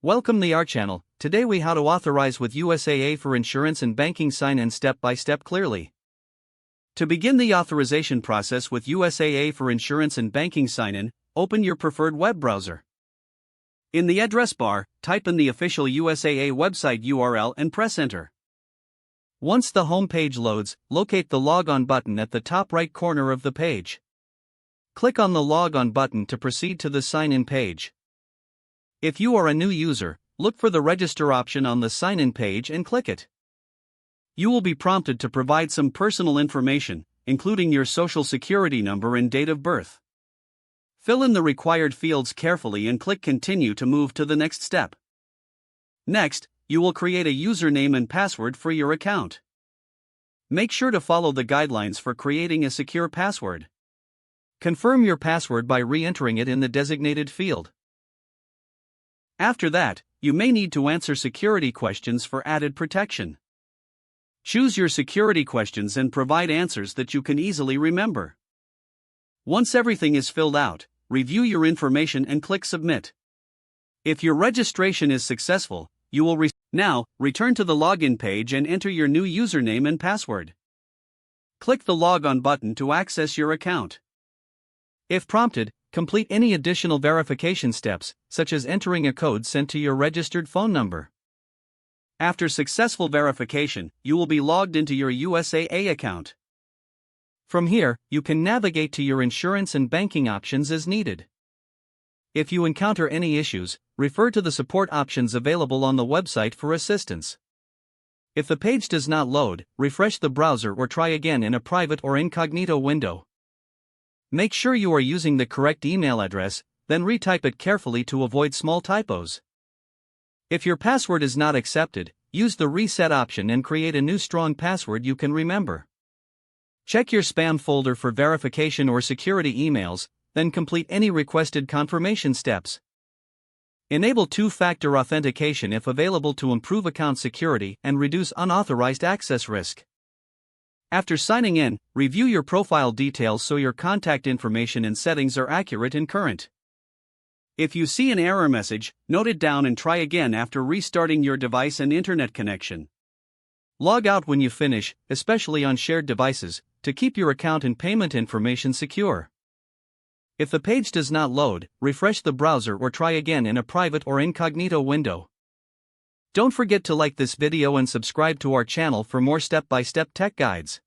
Welcome to our channel. Today we how to authorize with USAA for insurance and banking sign-in step by step clearly. To begin the authorization process with USAA for insurance and banking sign-in, open your preferred web browser. In the address bar, type in the official USAA website URL and press enter. Once the home page loads, locate the Log On button at the top right corner of the page. Click on the Log On button to proceed to the sign-in page. If you are a new user, look for the Register option on the sign-in page and click it. You will be prompted to provide some personal information, including your social security number and date of birth. Fill in the required fields carefully and click Continue to move to the next step. Next, you will create a username and password for your account. Make sure to follow the guidelines for creating a secure password. Confirm your password by re-entering it in the designated field. After that, you may need to answer security questions for added protection. Choose your security questions and provide answers that you can easily remember. Once everything is filled out, review your information and click Submit. If your registration is successful, you will now return to the login page and enter your new username and password. Click the Log On button to access your account. If prompted, complete any additional verification steps, such as entering a code sent to your registered phone number. After successful verification, you will be logged into your USAA account. From here, you can navigate to your insurance and banking options as needed. If you encounter any issues, refer to the support options available on the website for assistance. If the page does not load, refresh the browser or try again in a private or incognito window. Make sure you are using the correct email address, then retype it carefully to avoid small typos. If your password is not accepted, use the reset option and create a new strong password you can remember. Check your spam folder for verification or security emails, then complete any requested confirmation steps. Enable two-factor authentication if available to improve account security and reduce unauthorized access risk. After signing in, review your profile details so your contact information and settings are accurate and current. If you see an error message, note it down and try again after restarting your device and internet connection. Log out when you finish, especially on shared devices, to keep your account and payment information secure. If the page does not load, refresh the browser or try again in a private or incognito window. Don't forget to like this video and subscribe to our channel for more step-by-step tech guides.